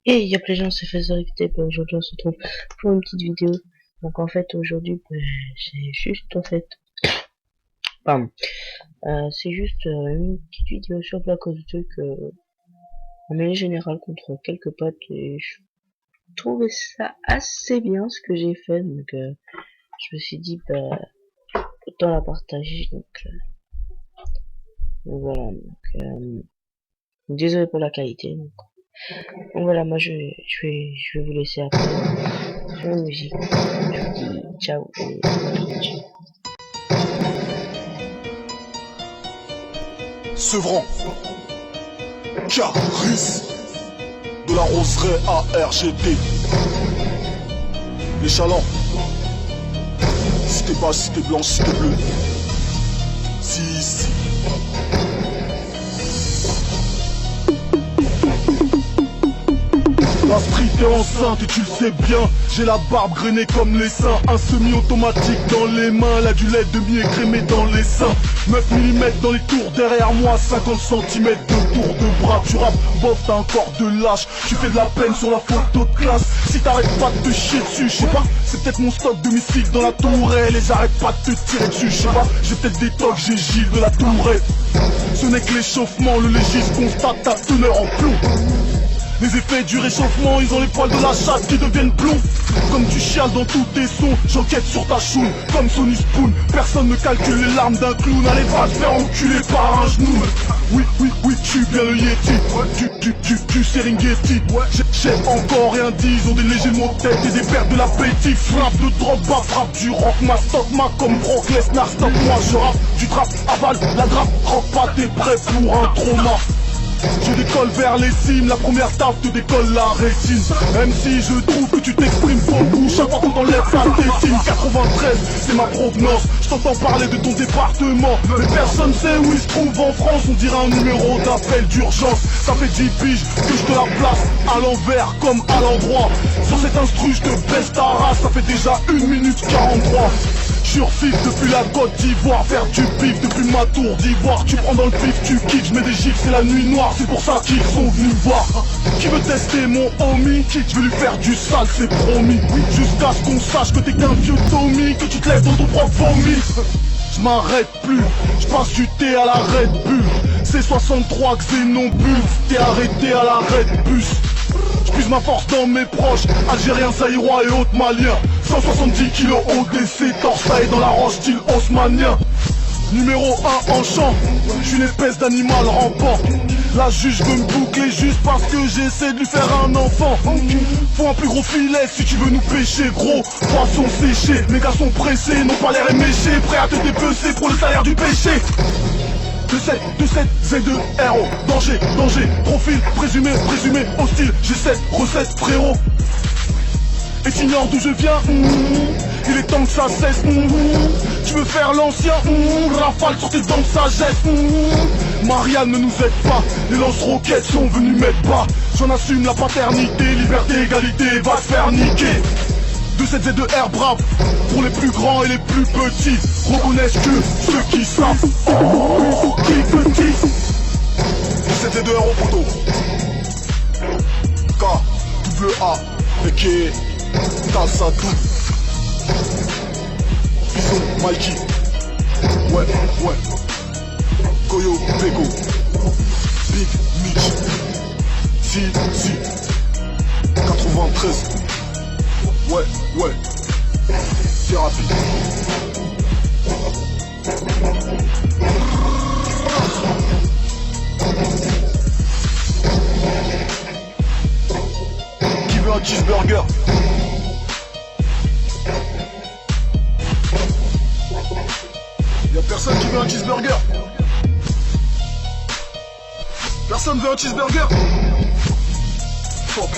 Et il y a plein de gens, c'est Fazoricté, aujourd'hui on se retrouve pour une petite vidéo. Donc en fait aujourd'hui c'est juste pardon, c'est juste une petite vidéo sur Black Ops 2 en mêlée générale contre quelques potes et je trouvais ça assez bien ce que j'ai fait, donc je me suis dit autant la partager, donc voilà, désolé pour la qualité, donc voilà, moi je vais vous laisser après sur la musique. Je vous dis ciao et à tout de suite. Sevran, Caris, de la roseraie à RGT. Les chalands, cité basse, cité blanche, cité bleue. Si. La street est enceinte et tu le sais bien. J'ai la barbe grainée comme les seins. Un semi-automatique dans les mains. La du lait demi-écrémé dans les seins. 9 mm dans les tours derrière moi. 50 cm de tour de bras. Tu rappes, bof, t'as un corps de lâche. Tu fais de la peine sur la photo de classe. Si t'arrêtes pas de te chier dessus, je sais pas, c'est peut-être mon stock de missiles dans la tourelle. Et j'arrête pas de te tirer dessus, je sais pas, j'ai peut-être des tocs, j'ai Gilles de la tourette. Ce n'est que l'échauffement, le légiste constate ta teneur en plomb. Les effets du réchauffement, ils ont les poils de la chatte qui deviennent plombs. Comme tu chiales dans tous tes sons, j'enquête sur ta choune. Comme Sony Spoon, personne ne calcule les larmes d'un clown. Allez, va te faire enculer par un genou. Oui, je suis bien le Yeti. Du Serengeti. J'ai encore rien dit, ils ont des légers mots de tête et des pertes de l'appétit. Frappe de drop, bas, frappe du rock. Ma stock, ma comme Brock Lesnar, stop moi, je rappe. Du trap, avale, la grappe, croque pas, t'es prêt pour un trauma. Je décolle vers les cimes, la première taf te décolle la rétine. Même si je trouve que tu t'exprimes beaucoup, chaque fois qu'on t'enlève ça t'estime. 93, c'est ma provenance, je t'entends parler de ton département. Mais personne sait où il se trouve en France, on dirait un numéro d'appel d'urgence. Ça fait 10 piges que je te la place à l'envers comme à l'endroit. Sur cet instru je te baisse ta race, ça fait déjà 1 minute 43. Surfif depuis la Côte d'Ivoire, faire du pif depuis ma tour d'ivoire. Tu prends dans le pif, tu kicks, je mets des gifs, c'est la nuit noire, c'est pour ça qu'ils sont venus voir. Qui veut tester mon homie? Je vais lui faire du sale, c'est promis. Jusqu'à ce qu'on sache que t'es qu'un vieux Tommy, que tu te lèves dans ton propre vomi. Je m'arrête plus, je passe du thé à la Red Bull. C'est 63 Xénobus, t'es arrêté à la Red Bus. J'puise ma force dans mes proches, Algériens, Zaïrois et autres Maliens. 170 kilos ODC, torsaille dans la roche style haussmanien. Numéro 1 en champ, j'suis une espèce d'animal rampant. La juge veut me boucler juste parce que j'essaie de lui faire un enfant. Faut un plus gros filet si tu veux nous pêcher, gros. Poisson séché, mes gars sont pressés, n'ont pas l'air éméchés, prêts à te dépecer pour le salaire du péché. 2-7, Z2, RO, danger, profil, présumé, hostile, j'ai 7 recettes, frérot. Et t'ignores d'où je viens, il est temps que ça cesse, tu veux faire l'ancien, rafale sur tes dents de sagesse, Marianne ne nous aide pas, les lance-roquettes sont venus mettre bas. J'en assume la paternité, liberté, égalité, va te faire niquer. 2-7 Z2R brave, pour les plus grands et les plus petits, reconnaissent que ceux qui savent, qui petit. 2-7 Z2R au poteau, K-W-A, Eke, Talsadou, Bison, Mikey, ouais, Koyo, Bego, Big Mitch, Si, 93. Ouais, thérapie. Qui veut un cheeseburger? Y'a personne qui veut un cheeseburger? Personne veut un cheeseburger? Fuck.